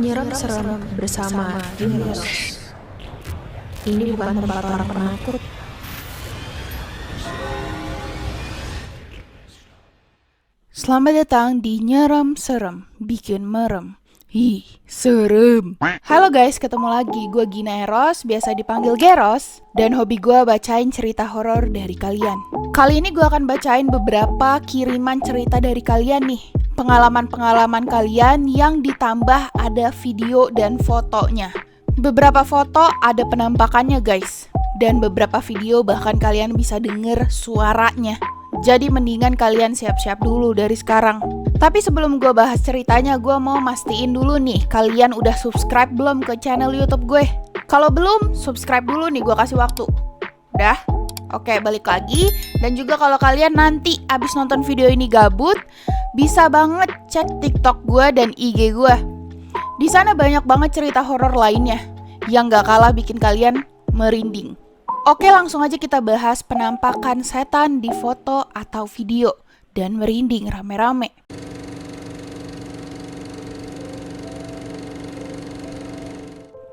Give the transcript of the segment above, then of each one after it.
Nyeram serem bersama Heroes. Ini bukan tempat orang penakut. Selamat datang di Nyeram Serem, bikin merem. Hi, serem. Halo guys, ketemu lagi. Gue Gina Eros, biasa dipanggil Geros. Dan hobi gue bacain cerita horor dari kalian. Kali ini gue akan bacain beberapa kiriman cerita dari kalian nih. Pengalaman-pengalaman kalian yang ditambah ada video dan fotonya. Beberapa foto ada penampakannya guys. Dan beberapa video bahkan kalian bisa denger suaranya. Jadi mendingan kalian siap-siap dulu dari sekarang. Tapi sebelum gue bahas ceritanya, gue mau mastiin dulu nih, kalian udah subscribe belum ke channel YouTube gue? Kalau belum, subscribe dulu nih, gue kasih waktu. Udah? Oke, balik lagi. Dan juga kalau kalian nanti abis nonton video ini gabut, bisa banget cek TikTok gue dan IG gue. Di sana banyak banget cerita horor lainnya yang gak kalah bikin kalian merinding. Oke, langsung aja kita bahas penampakan setan di foto atau video dan merinding rame-rame.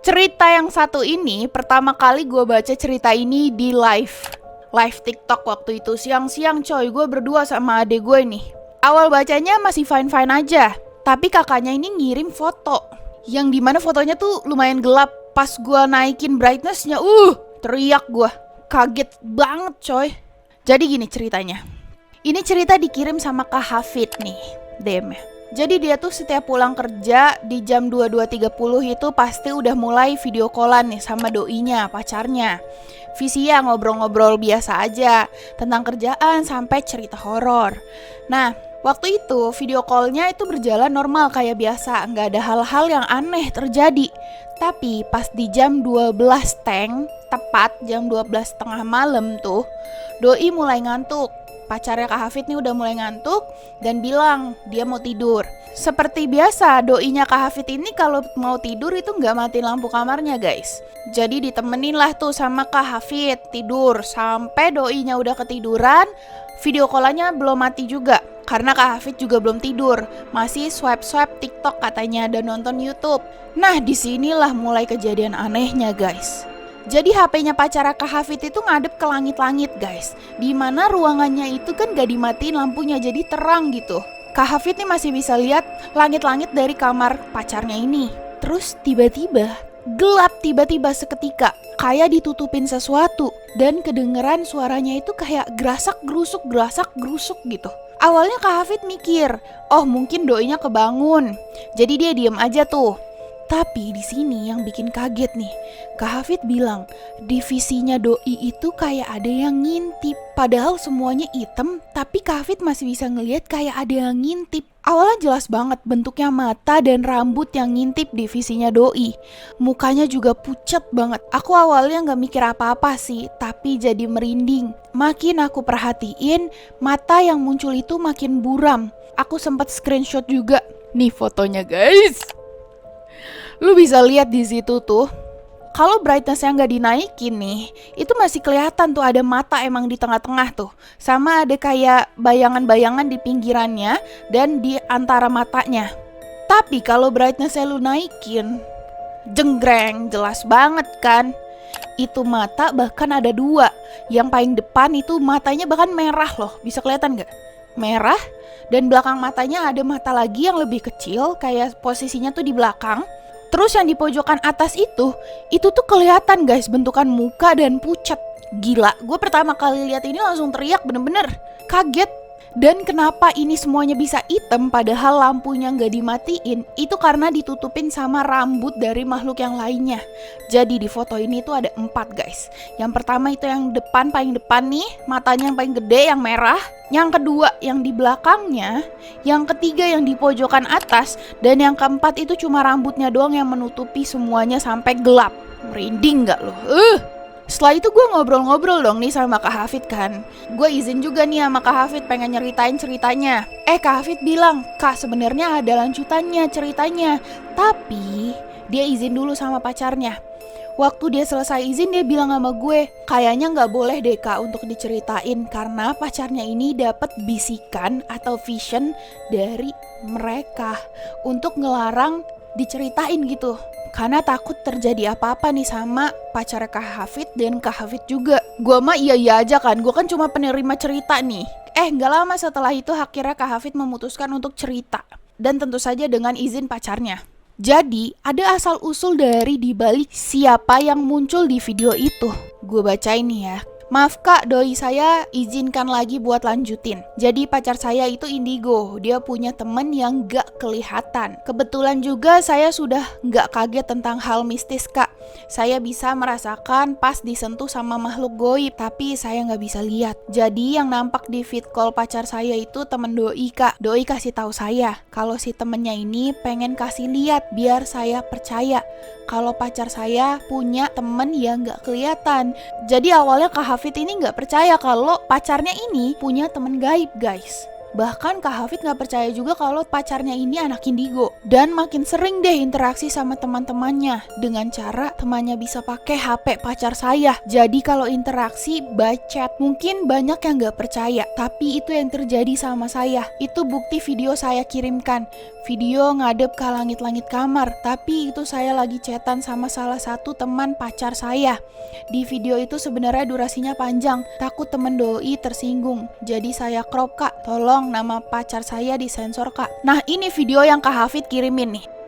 Cerita yang satu ini, pertama kali gue baca cerita ini di live TikTok waktu itu, siang-siang coy, gue berdua sama adek gue nih. Awal bacanya masih fine-fine aja, tapi kakaknya ini ngirim foto, yang dimana fotonya tuh lumayan gelap. Pas gue naikin brightness-nya, teriak gue, kaget banget coy. Jadi gini ceritanya. Ini cerita dikirim sama Kak Hafid nih, DM-nya. Jadi dia tuh setiap pulang kerja di jam 22.30 itu pasti udah mulai video callan nih sama doinya, pacarnya. Visi ya ngobrol-ngobrol biasa aja tentang kerjaan sampai cerita horor. Nah, waktu itu video callnya itu berjalan normal kayak biasa, nggak ada hal-hal yang aneh terjadi. Tapi pas di jam 12 tepat jam 12.30 malam tuh, doi mulai ngantuk. Pacarnya Kak Hafid nih udah mulai ngantuk dan bilang dia mau tidur. Seperti biasa, doinya Kak Hafid ini kalau mau tidur itu nggak matiin lampu kamarnya guys. Jadi ditemenin lah tuh sama Kak Hafid tidur sampai doinya udah ketiduran. Video callannya belum mati juga karena Kak Hafid juga belum tidur, masih swipe TikTok katanya dan nonton YouTube. Nah, disinilah mulai kejadian anehnya guys. Jadi HP-nya pacar Kak Hafid itu ngadep ke langit-langit guys, dimana ruangannya itu kan gak dimatiin lampunya, jadi terang gitu. Kak Hafid nih masih bisa lihat langit-langit dari kamar pacarnya ini. Terus tiba-tiba gelap tiba-tiba seketika, kayak ditutupin sesuatu. Dan kedengeran suaranya itu kayak gerasak gerusuk gitu. Awalnya Kak Hafid mikir, oh mungkin doinya kebangun, jadi dia diem aja tuh. Tapi di sini yang bikin kaget nih, Kak Hafid bilang divisinya doi itu kayak ada yang ngintip. Padahal semuanya hitam, tapi Kak Hafid masih bisa ngelihat kayak ada yang ngintip. Awalnya jelas banget bentuknya mata dan rambut yang ngintip divisinya doi. Mukanya juga pucat banget. Aku awalnya gak mikir apa-apa sih, tapi jadi merinding. Makin aku perhatiin, mata yang muncul itu makin buram. Aku sempat screenshot juga. Nih fotonya guys. Lu bisa lihat di situ tuh. Kalau brightness-nya nggak dinaikin nih, itu masih kelihatan tuh ada mata emang di tengah-tengah tuh. Sama ada kayak bayangan-bayangan di pinggirannya dan di antara matanya. Tapi kalau brightness-nya lu naikin, jenggreng, jelas banget kan. Itu mata bahkan ada dua. Yang paling depan itu matanya bahkan merah loh. Bisa kelihatan nggak? Merah. Dan belakang matanya ada mata lagi yang lebih kecil, kayak posisinya tuh di belakang. Terus yang di pojokan atas itu tuh kelihatan guys bentukan muka dan pucat. Gila, gue pertama kali lihat ini langsung teriak, bener-bener kaget. Dan kenapa ini semuanya bisa hitam padahal lampunya nggak dimatiin? Itu karena ditutupin sama rambut dari makhluk yang lainnya. Jadi di foto ini tuh ada 4 guys. Yang pertama itu yang depan, paling depan nih, matanya yang paling gede yang merah. Yang kedua yang di belakangnya. Yang ketiga yang di pojokan atas. Dan yang keempat itu cuma rambutnya doang yang menutupi semuanya sampai gelap. Merinding gak lo? Setelah itu gue ngobrol-ngobrol dong nih sama Kak Hafid kan. Gue izin juga nih sama Kak Hafid pengen nyeritain ceritanya. Kak Hafid bilang, Kak sebenarnya ada lanjutannya ceritanya. Tapi dia izin dulu sama pacarnya. Waktu dia selesai izin, dia bilang sama gue, kayaknya nggak boleh deh Kak untuk diceritain karena pacarnya ini dapat bisikan atau vision dari mereka untuk ngelarang diceritain gitu. Karena takut terjadi apa-apa nih sama pacar Kak Hafid dan Kak Hafid juga. Gue mah iya aja kan, gue kan cuma penerima cerita nih. Gak lama setelah itu akhirnya Kak Hafid memutuskan untuk cerita. Dan tentu saja dengan izin pacarnya. Jadi, ada asal-usul dari dibalik siapa yang muncul di video itu. Gue bacain nih ya. Maaf Kak, doi saya izinkan lagi buat lanjutin. Jadi pacar saya itu indigo, dia punya temen yang gak kelihatan. Kebetulan juga saya sudah gak kaget tentang hal mistis Kak. Saya bisa merasakan pas disentuh sama makhluk goib, tapi saya gak bisa lihat. Jadi yang nampak di feed call pacar saya itu temen doi Kak. Doi kasih tahu saya, kalau si temennya ini pengen kasih lihat biar saya percaya kalau pacar saya punya temen yang gak kelihatan. Jadi awalnya Kak Hafid ini gak percaya kalau pacarnya ini punya temen gaib guys. Bahkan Kak Hafid gak percaya juga kalau pacarnya ini anak indigo. Dan makin sering deh interaksi sama teman-temannya dengan cara temannya bisa pakai HP pacar saya. Jadi kalau interaksi by chat, mungkin banyak yang gak percaya, tapi itu yang terjadi sama saya. Itu bukti video saya kirimkan. Video ngadep ke langit-langit kamar, tapi itu saya lagi chatan sama salah satu teman pacar saya. Di video itu sebenarnya durasinya panjang, takut temen doi tersinggung. Jadi saya crop Kak, tolong nama pacar saya disensor Kak. Nah ini video yang Kak Hafid kirimin nih.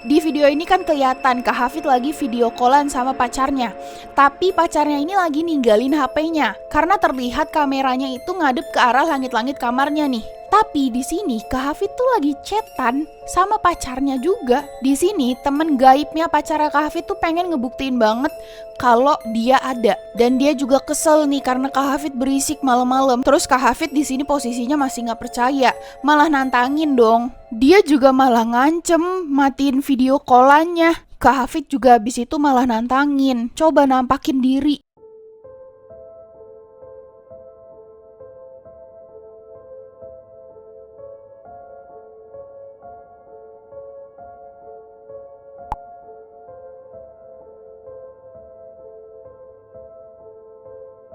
Di video ini kan kelihatan Kak Hafid lagi video callan sama pacarnya. Tapi pacarnya ini lagi ninggalin HP-nya karena terlihat kameranya itu ngadep ke arah langit-langit kamarnya nih. Tapi di sini Kak Hafid tuh lagi chatan sama pacarnya juga. Di sini temen gaibnya pacar Kak Hafid tuh pengen ngebuktiin banget kalau dia ada. Dan dia juga kesel nih karena Kak Hafid berisik malam-malam. Terus Kak Hafid di sini posisinya masih nggak percaya, malah nantangin dong. Dia juga malah ngancem matiin video callannya. Kak Hafid juga abis itu malah nantangin, coba nampakin diri.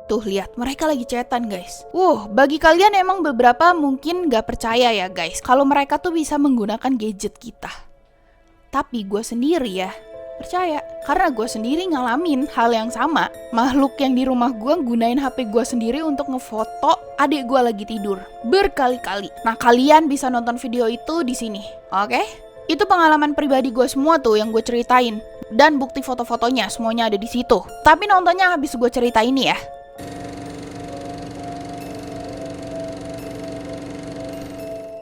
Tuh lihat, mereka lagi chatan guys. Bagi kalian emang beberapa mungkin gak percaya ya guys kalau mereka tuh bisa menggunakan gadget kita. Tapi gue sendiri ya percaya, karena gue sendiri ngalamin hal yang sama. Makhluk yang di rumah gue gunain HP gue sendiri untuk ngefoto adik gue lagi tidur berkali-kali. Nah kalian bisa nonton video itu di sini, oke? Itu pengalaman pribadi gue semua tuh yang gue ceritain. Dan bukti foto-fotonya semuanya ada di situ. Tapi nontonnya habis gue cerita ini ya.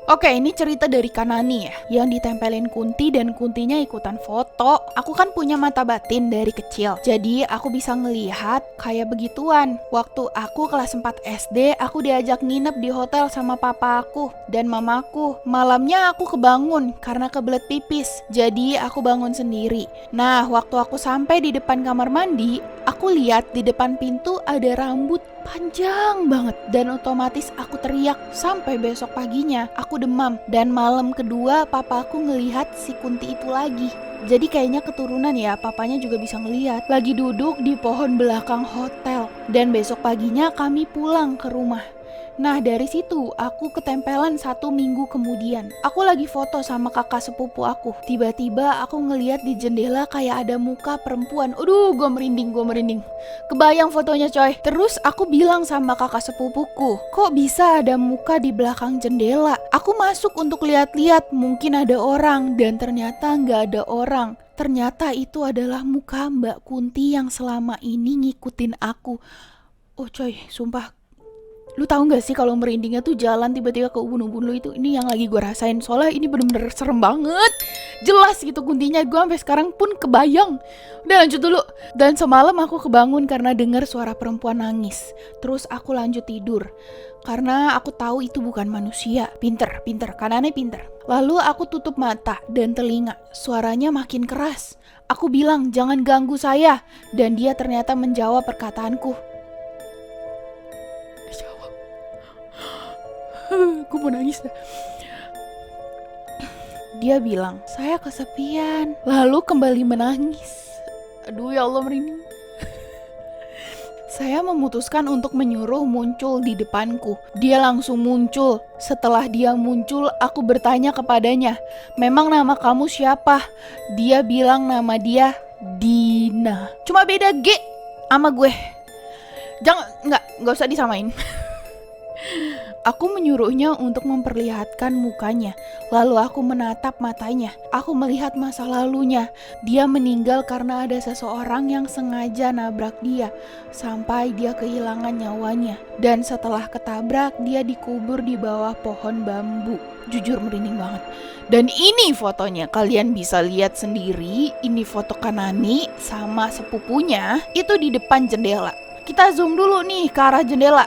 Oke, ini cerita dari Kanani ya, yang ditempelin Kunti dan Kuntinya ikutan foto. Aku kan punya mata batin dari kecil, jadi aku bisa ngelihat kayak begituan. Waktu aku kelas 4 SD, aku diajak nginep di hotel sama papa aku dan mamaku. Malamnya aku kebangun karena kebelet pipis, jadi aku bangun sendiri. Nah, waktu aku sampai di depan kamar mandi, aku lihat di depan pintu ada rambut panjang banget. Dan otomatis aku teriak sampai besok paginya aku demam. Dan malam kedua papaku ngelihat si Kunti itu lagi. Jadi kayaknya keturunan ya, papanya juga bisa ngelihat. Lagi duduk di pohon belakang hotel. Dan besok paginya kami pulang ke rumah. Nah dari situ aku ketempelan 1 minggu kemudian. Aku lagi foto sama kakak sepupu aku. Tiba-tiba aku ngeliat di jendela kayak ada muka perempuan. Aduh gue merinding. Kebayang fotonya coy. Terus aku bilang sama kakak sepupuku, kok bisa ada muka di belakang jendela? Aku masuk untuk lihat-lihat, mungkin ada orang. Dan ternyata gak ada orang. Ternyata itu adalah muka Mbak Kunti yang selama ini ngikutin aku. Oh coy, sumpah. Lu tahu gak sih kalau merindingnya tuh jalan tiba-tiba ke ubun-ubun lu itu? Ini yang lagi gue rasain, soalnya ini bener-bener serem banget. Jelas gitu Kuntinya, gue sampai sekarang pun kebayang. Udah lanjut dulu. Dan semalam aku kebangun karena dengar suara perempuan nangis. Terus aku lanjut tidur karena aku tahu itu bukan manusia. Pinter, Kanane pinter. Lalu aku tutup mata dan telinga. Suaranya makin keras. Aku bilang jangan ganggu saya, dan dia ternyata menjawab perkataanku. Dijawab. Gue mau nangis dah. Dia bilang, saya kesepian. Lalu kembali menangis. Aduh ya Allah, merinding. Saya memutuskan untuk menyuruh muncul di depanku. Dia langsung muncul. Setelah dia muncul, aku bertanya kepadanya, memang nama kamu siapa? Dia bilang nama dia Dina. Cuma beda G sama gue. Nggak usah disamain. Aku menyuruhnya untuk memperlihatkan mukanya. Lalu aku menatap matanya. Aku melihat masa lalunya. Dia meninggal karena ada seseorang yang sengaja nabrak dia sampai dia kehilangan nyawanya. Dan setelah ketabrak, dia dikubur di bawah pohon bambu. Jujur merinding banget. Dan ini fotonya, kalian bisa lihat sendiri. Ini foto Kanani sama sepupunya itu di depan jendela. Kita zoom dulu nih ke arah jendela.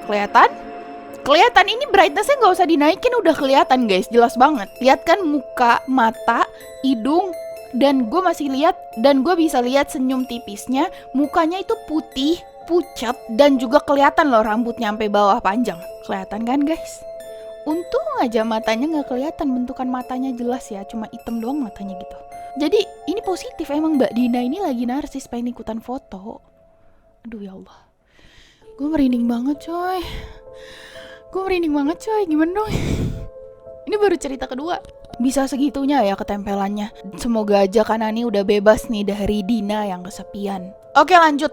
Kelihatan? Kelihatan, ini brightness-nya nggak usah dinaikin, udah kelihatan guys, jelas banget. Lihat kan muka, mata, hidung, dan gue masih lihat, dan gue bisa lihat senyum tipisnya. Mukanya itu putih, pucat, dan juga kelihatan loh rambutnya sampai bawah panjang. Kelihatan kan guys? Untung aja matanya nggak kelihatan, bentukan matanya jelas ya, cuma hitam doang matanya gitu. Jadi ini positif, emang Mbak Dina ini lagi narsis pengen ikutan foto. Aduh ya Allah, gue merinding banget coy. Gimana dong? Ini baru cerita kedua. Bisa segitunya ya ketempelannya. Semoga aja Kanani udah bebas nih dari Dina yang kesepian. Oke, lanjut.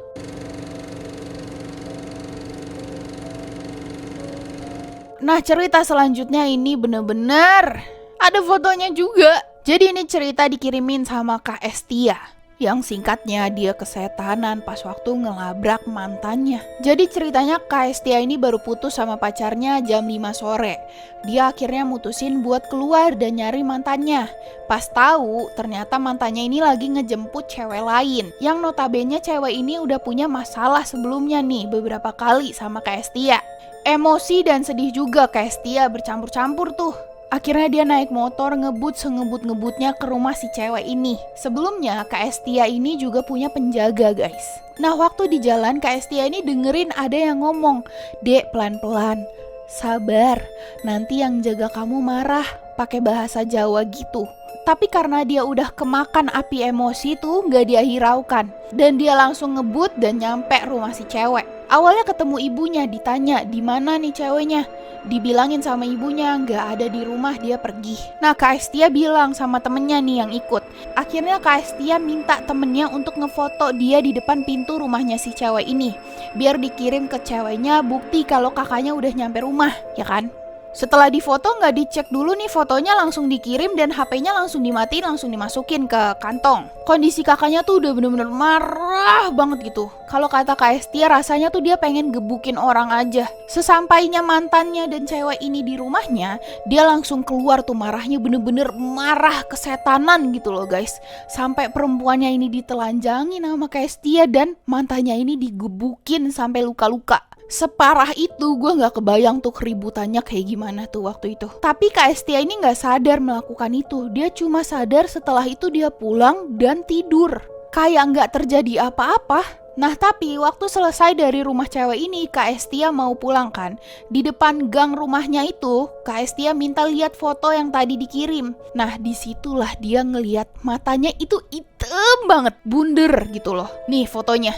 Nah, cerita selanjutnya ini bener-bener ada fotonya juga. Jadi ini cerita dikirimin sama Kak Estia. Yang singkatnya dia kesetanan pas waktu ngelabrak mantannya. Jadi ceritanya Kak Estia ini baru putus sama pacarnya jam 5 sore. Dia akhirnya mutusin buat keluar dan nyari mantannya. Pas tahu ternyata mantannya ini lagi ngejemput cewek lain. Yang notabene cewek ini udah punya masalah sebelumnya nih beberapa kali sama Kak Estia. Emosi dan sedih juga Kak Estia bercampur-campur tuh. Akhirnya dia naik motor ngebut sengebut-ngebutnya ke rumah si cewek ini. Sebelumnya Kak Estia ini juga punya penjaga guys. Nah waktu di jalan Kak Estia ini dengerin ada yang ngomong, "Dek pelan-pelan, sabar, nanti yang jaga kamu marah," pakai bahasa Jawa gitu. Tapi karena dia udah kemakan api emosi tuh gak dia hiraukan. Dan dia langsung ngebut dan nyampe rumah si cewek. Awalnya ketemu ibunya, ditanya di mana nih ceweknya. Dibilangin sama ibunya gak ada di rumah, dia pergi. Nah Kak Estia bilang sama temennya nih yang ikut. Akhirnya Kak Estia minta temennya untuk ngefoto dia di depan pintu rumahnya si cewek ini. Biar dikirim ke ceweknya bukti kalau kakaknya udah nyampe rumah, ya kan? Setelah difoto nggak dicek dulu nih fotonya, langsung dikirim dan HP-nya langsung dimatiin, langsung dimasukin ke kantong. Kondisi kakaknya tuh udah bener-bener marah banget gitu. Kalau kata Kak Estia rasanya tuh dia pengen gebukin orang aja. Sesampainya mantannya dan cewek ini di rumahnya, dia langsung keluar tuh marahnya bener-bener marah kesetanan gitu loh guys. Sampai perempuannya ini ditelanjangin sama Kak Estia dan mantannya ini digebukin sampai luka-luka. Separah itu, gue gak kebayang tuh keributannya kayak gimana tuh waktu itu. Tapi Kak Estia ini gak sadar melakukan itu. Dia cuma sadar setelah itu dia pulang dan tidur. Kayak gak terjadi apa-apa. Nah tapi waktu selesai dari rumah cewek ini, Kak Estia mau pulang kan. Di depan gang rumahnya itu, Kak Estia minta lihat foto yang tadi dikirim. Nah disitulah dia ngeliat matanya itu hitam banget, bunder gitu loh. Nih fotonya.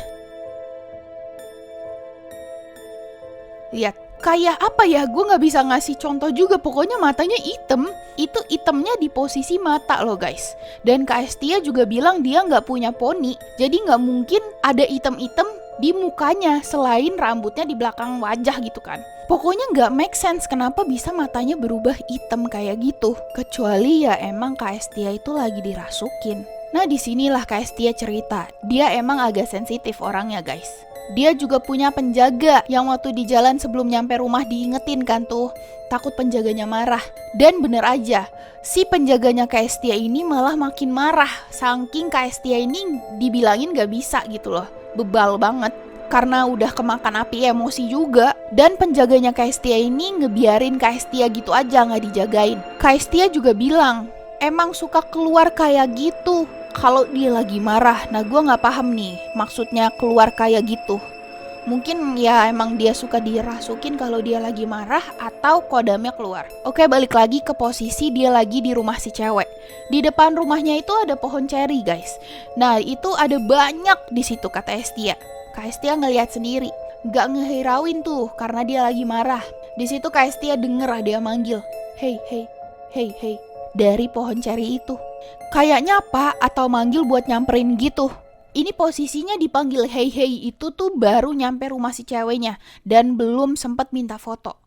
Lihat, kayak apa ya, gue gak bisa ngasih contoh juga, pokoknya matanya hitam. Itu hitamnya di posisi mata loh guys. Dan Kak Estia juga bilang dia gak punya poni, jadi gak mungkin ada hitam-hitam di mukanya selain rambutnya di belakang wajah gitu kan. Pokoknya gak make sense kenapa bisa matanya berubah hitam kayak gitu. Kecuali ya emang Kak Estia itu lagi dirasukin. Nah disinilah Kak Estia cerita, dia emang agak sensitif orangnya guys. Dia juga punya penjaga yang waktu di jalan sebelum nyampe rumah diingetin kan tuh, takut penjaganya marah. Dan bener aja, si penjaganya Kak Estia ini malah makin marah. Saking Kak Estia ini dibilangin gak bisa gitu loh, bebal banget. Karena udah kemakan api emosi juga. Dan penjaganya Kak Estia ini ngebiarin Kak Estia gitu aja gak dijagain. Kak Estia juga bilang, emang suka keluar kayak gitu. kalau dia lagi marah. Nah gue gak paham nih maksudnya keluar kayak gitu. Mungkin ya emang dia suka dirasukin kalau dia lagi marah atau kodamnya keluar. Oke, balik lagi ke posisi dia lagi di rumah si cewek. Di depan rumahnya itu ada pohon ceri guys. Nah itu ada banyak di situ kata Estia. Kak Estia ngeliat sendiri, gak ngehirauin tuh karena dia lagi marah. Di situ Kak Estia denger dia manggil, hey hey hey hey dari pohon ceri itu. Kayaknya apa atau manggil buat nyamperin gitu. Ini posisinya dipanggil hey hey itu tuh baru nyampe rumah si ceweknya dan belum sempat minta foto.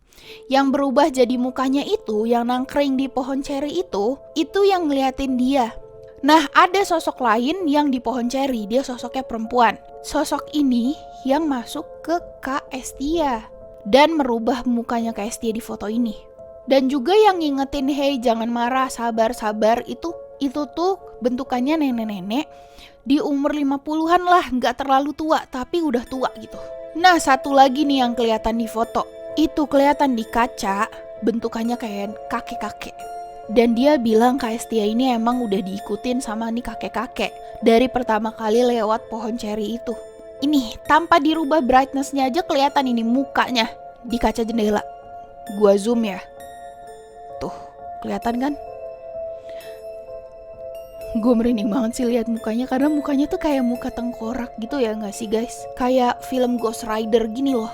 Yang berubah jadi mukanya itu yang nangkring di pohon ceri itu yang ngeliatin dia. Nah ada sosok lain yang di pohon ceri, dia sosoknya perempuan. Sosok ini yang masuk ke Kak Estia dan merubah mukanya Kak Estia di foto ini. Dan juga yang ngingetin hey jangan marah, sabar itu tuh bentukannya nenek-nenek di umur 50-an lah, gak terlalu tua tapi udah tua gitu. Nah satu lagi nih yang kelihatan di foto, itu kelihatan di kaca bentukannya kayak kakek-kakek. Dan dia bilang Kak Estia ini emang udah diikutin sama nih kakek-kakek dari pertama kali lewat pohon ceri itu. Ini tanpa dirubah brightness-nya aja kelihatan ini mukanya di kaca jendela. Gua zoom ya. Tuh, kelihatan kan? Gue merinding banget sih lihat mukanya karena mukanya tuh kayak muka tengkorak gitu ya nggak sih guys? Kayak film Ghost Rider gini loh.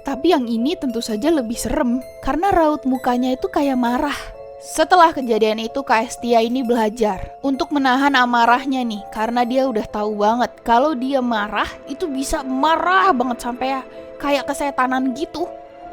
Tapi yang ini tentu saja lebih serem karena raut mukanya itu kayak marah. Setelah kejadian itu Kak Estia ini belajar untuk menahan amarahnya nih karena dia udah tahu banget kalau dia marah itu bisa marah banget sampai kayak kesetanan gitu.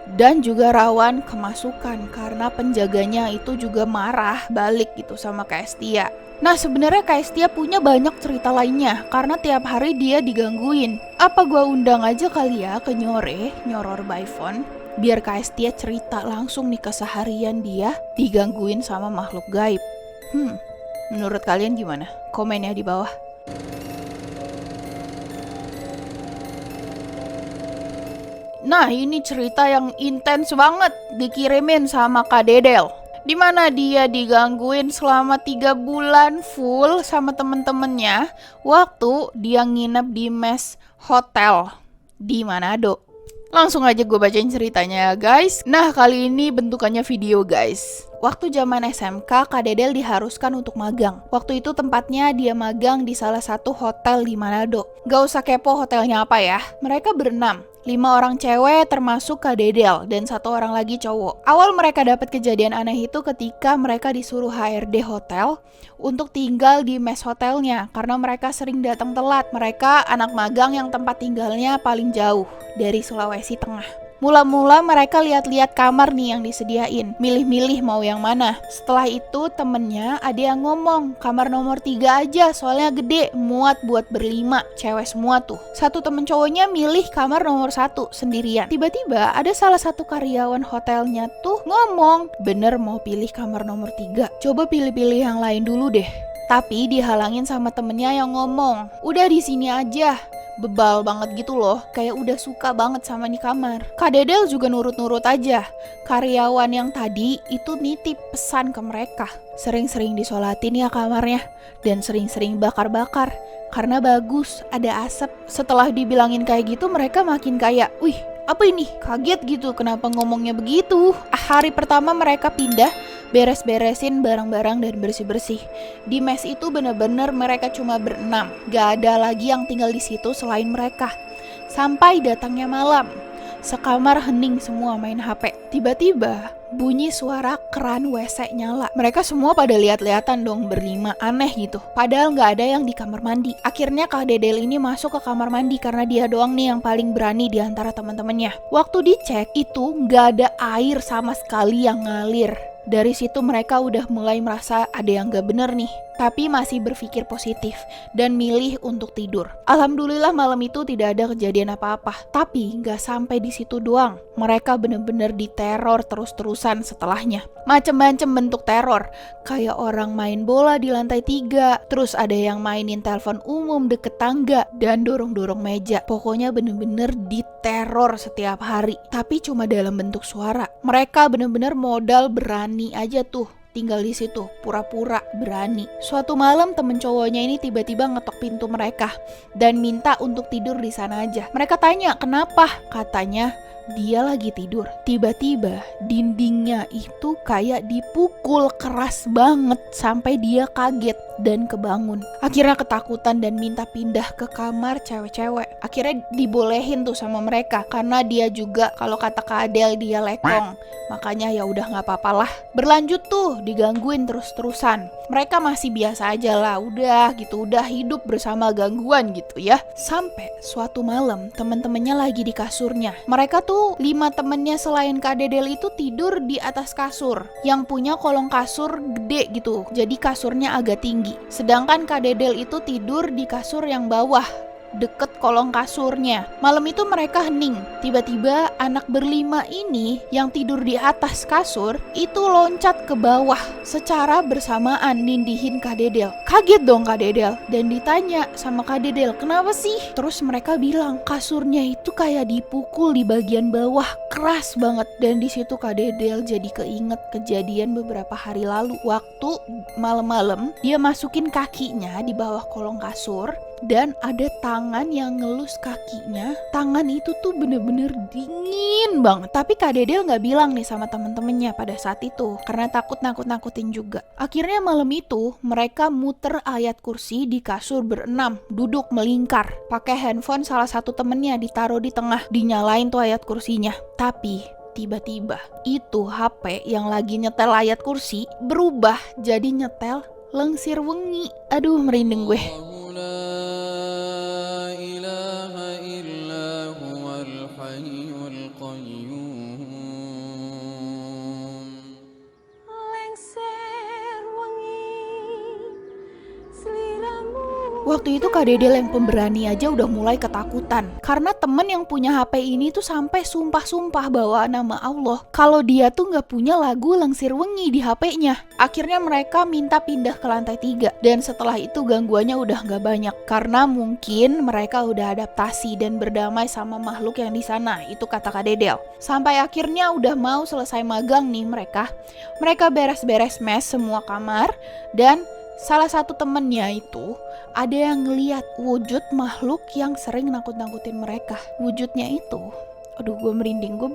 Dan juga rawan kemasukan karena penjaganya itu juga marah balik gitu sama Kak Estia. Nah sebenarnya Kak Estia punya banyak cerita lainnya karena tiap hari dia digangguin. Apa gua undang aja kali ya ke Nyoror by Phone, biar Kak Estia cerita langsung nih keseharian dia digangguin sama makhluk gaib. Menurut kalian gimana? Komen ya di bawah. Nah ini cerita yang intens banget dikirimin sama Kak Dedel, dimana dia digangguin selama 3 bulan full sama temen-temennya waktu dia nginep di mes hotel di Manado. Langsung aja gue bacain ceritanya guys. Nah kali ini bentukannya video guys. Waktu zaman SMK, Kak Dedel diharuskan untuk magang. Waktu itu tempatnya dia magang di salah satu hotel di Manado. Gak usah kepo hotelnya apa ya. Mereka berenam. 5 orang cewek termasuk Kak Dedel dan 1 orang lagi cowok. Awal mereka dapat kejadian aneh itu ketika mereka disuruh HRD hotel untuk tinggal di mes hotelnya karena mereka sering datang telat. Mereka anak magang yang tempat tinggalnya paling jauh dari Sulawesi Tengah. Mula-mula mereka lihat-lihat kamar nih yang disediain, milih-milih mau yang mana. Setelah itu temennya ada yang ngomong, kamar nomor 3 aja soalnya gede, muat buat berlima, cewek semua tuh. Satu temen cowoknya milih kamar nomor 1 sendirian. Tiba-tiba ada salah satu karyawan hotelnya tuh ngomong, bener mau pilih kamar nomor 3, coba pilih-pilih yang lain dulu deh. Tapi dihalangin sama temennya yang ngomong, udah di sini aja. Bebal banget gitu loh, kayak udah suka banget sama nih kamar. Kak Dedel juga nurut-nurut aja. Karyawan yang tadi itu nitip pesan ke mereka, sering-sering disolatin ya kamarnya, dan sering-sering bakar-bakar karena bagus, ada asap. Setelah dibilangin kayak gitu mereka makin kayak, wih apa ini? Kaget gitu kenapa ngomongnya begitu. Hari pertama mereka pindah, beres-beresin barang-barang dan bersih-bersih. Di mes itu bener-bener mereka cuma berenam, gak ada lagi yang tinggal di situ selain mereka. Sampai datangnya malam, sekamar hening semua main HP. Tiba-tiba bunyi suara keran WC nyala. Mereka semua pada lihat-lihatan dong berlima, aneh gitu. Padahal gak ada yang di kamar mandi. Akhirnya Kak Dedel ini masuk ke kamar mandi karena dia doang nih yang paling berani di antara teman-temannya. Waktu dicek itu gak ada air sama sekali yang ngalir. Dari situ mereka udah mulai merasa ada yang gak bener nih, tapi masih berpikir positif dan milih untuk tidur. Alhamdulillah malam itu tidak ada kejadian apa-apa. Tapi gak sampai di situ doang, mereka bener-bener diteror terus-terusan setelahnya. Macem-macem bentuk teror, kayak orang main bola di lantai 3, terus ada yang mainin telepon umum deket tangga, dan dorong-dorong meja. Pokoknya bener-bener diteror setiap hari, tapi cuma dalam bentuk suara. Mereka bener-bener modal berani aja tuh tinggal di situ, pura-pura berani. Suatu malam temen cowoknya ini tiba-tiba ngetok pintu mereka dan minta untuk tidur di sana aja. Mereka tanya kenapa, katanya dia lagi tidur. Tiba-tiba dindingnya itu kayak dipukul keras banget sampai dia kaget dan kebangun. Akhirnya ketakutan dan minta pindah ke kamar cewek-cewek. Akhirnya dibolehin tuh sama mereka karena dia juga, kalau kata Kak Adele, dia lekong. Makanya ya udah nggak apa-apalah. Berlanjut tuh digangguin terus-terusan. Mereka masih biasa aja lah, udah gitu, udah hidup bersama gangguan gitu ya. Sampai suatu malam teman-temannya lagi di kasurnya. Mereka tuh 5 temennya selain Kak Dedel itu tidur di atas kasur yang punya kolong kasur gede gitu. Jadi kasurnya agak tinggi. Sedangkan Kak Dedel itu tidur di kasur yang bawah, deket kolong kasurnya. Malam itu mereka hening. Tiba-tiba anak berlima ini yang tidur di atas kasur itu loncat ke bawah secara bersamaan nindihin Kak Dedel. Kaget dong Kak Dedel dan ditanya sama Kak Dedel, kenapa sih? Terus mereka bilang kasurnya itu kayak dipukul di bagian bawah keras banget. Dan di situ Kak Dedel jadi keinget kejadian beberapa hari lalu waktu malam-malam dia masukin kakinya di bawah kolong kasur dan ada tangan yang ngelus kakinya. Tangan itu tuh bener-bener dingin banget. Tapi Kak Dedel gak bilang nih sama temen-temennya pada saat itu karena takut nakut-nakutin juga. Akhirnya malam itu mereka muter ayat kursi di kasur berenam, duduk melingkar. Pakai handphone salah satu temennya ditaruh di tengah, dinyalain tuh ayat kursinya. Tapi tiba-tiba itu HP yang lagi nyetel ayat kursi berubah jadi nyetel Lengsir Wengi. Aduh merinding gue. Waktu itu Kak Dedel yang pemberani aja udah mulai ketakutan karena temen yang punya HP ini tuh sampai sumpah-sumpah bawa nama Allah kalau dia tuh gak punya lagu Lengsir Wengi di HP-nya. Akhirnya mereka minta pindah ke lantai 3 dan setelah itu gangguannya udah gak banyak karena mungkin mereka udah adaptasi dan berdamai sama makhluk yang di sana, itu kata Kak Dedel. Sampai akhirnya udah mau selesai magang nih mereka beres-beres mes semua kamar dan salah satu temennya itu ada yang ngeliat wujud makhluk yang sering nakut-nakutin mereka. Wujudnya itu, aduh gue merinding, gue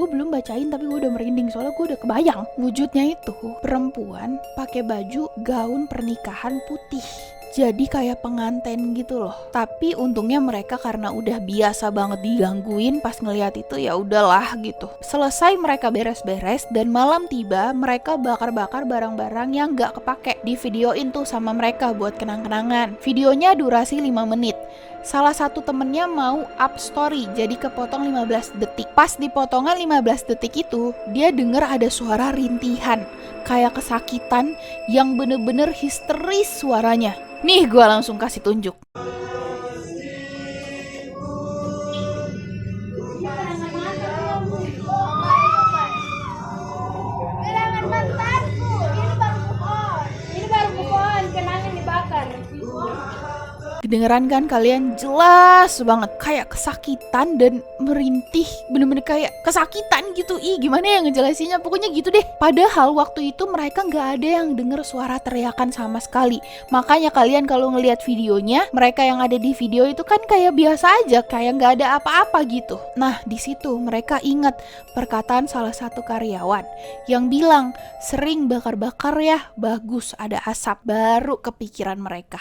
belum bacain tapi gue udah merinding soalnya gue udah kebayang. Wujudnya itu perempuan pakai baju gaun pernikahan putih. Jadi kayak pengantin gitu loh. Tapi untungnya mereka karena udah biasa banget digangguin pas ngeliat itu ya udahlah gitu. Selesai mereka beres-beres dan malam tiba mereka bakar-bakar barang-barang yang gak kepake. Di videoin tuh sama mereka buat kenang-kenangan. Videonya durasi 5 menit. Salah satu temennya mau up story jadi kepotong 15 detik. Pas di potongan 15 detik itu dia denger ada suara rintihan kayak kesakitan yang bener-bener histeris suaranya. Nih gue langsung kasih tunjuk. Kedengeran kan kalian? Jelas banget kayak kesakitan dan merintih, bener-bener kayak kesakitan gitu. Ih gimana ya ngejelasinnya, pokoknya gitu deh. Padahal waktu itu mereka gak ada yang denger suara teriakan sama sekali. Makanya kalian kalau ngelihat videonya, mereka yang ada di video itu kan kayak biasa aja, kayak gak ada apa-apa gitu. Nah di situ mereka ingat perkataan salah satu karyawan yang bilang sering bakar-bakar ya, bagus ada asap. Baru kepikiran mereka,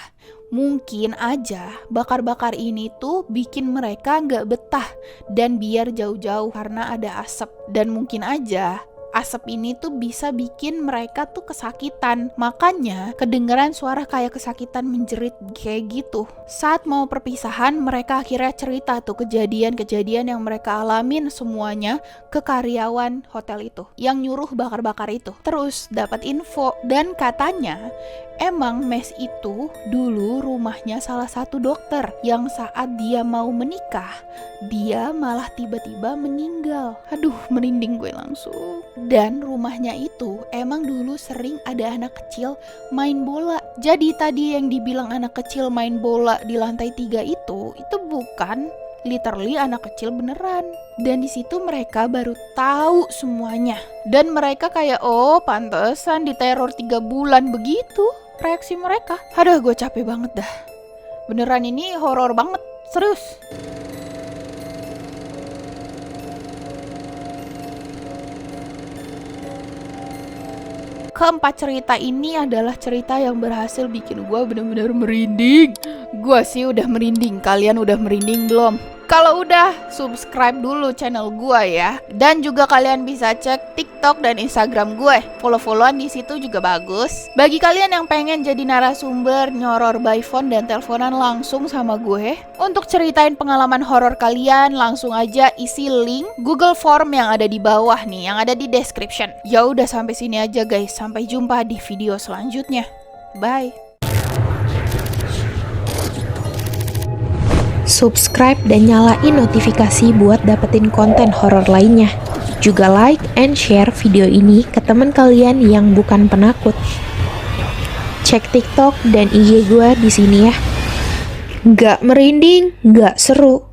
mungkin aja bakar-bakar ini tuh bikin mereka gak betah dan biar jauh-jauh karena ada asap. Dan mungkin aja asap ini tuh bisa bikin mereka tuh kesakitan. Makanya kedengeran suara kayak kesakitan menjerit kayak gitu. Saat mau perpisahan mereka akhirnya cerita tuh kejadian-kejadian yang mereka alamin semuanya ke karyawan hotel itu yang nyuruh bakar-bakar itu. Terus dapat info dan katanya emang mes itu dulu rumahnya salah satu dokter yang saat dia mau menikah, dia malah tiba-tiba meninggal. Aduh, merinding gue langsung. Dan rumahnya itu emang dulu sering ada anak kecil main bola. Jadi tadi yang dibilang anak kecil main bola di lantai 3 itu bukan literally anak kecil beneran. Dan di situ mereka baru tahu semuanya. Dan mereka kayak, oh pantesan diteror 3 bulan begitu reaksi mereka. Aduh, gue capek banget dah. Beneran ini horor banget, serius. Keempat cerita ini adalah cerita yang berhasil bikin gue bener-bener merinding. Gue sih udah merinding, kalian udah merinding belum? Kalau udah, subscribe dulu channel gue ya. Dan juga kalian bisa cek TikTok dan Instagram gue. Follow-followan di situ juga bagus. Bagi kalian yang pengen jadi narasumber, nyoror by phone dan teleponan langsung sama gue, untuk ceritain pengalaman horor kalian, langsung aja isi link Google Form yang ada di bawah nih, yang ada di description. Ya udah, sampai sini aja guys. Sampai jumpa di video selanjutnya. Bye. Subscribe dan nyalain notifikasi buat dapetin konten horor lainnya. Juga like and share video ini ke teman kalian yang bukan penakut. Cek TikTok dan IG gue di sini ya. Nggak merinding, nggak seru.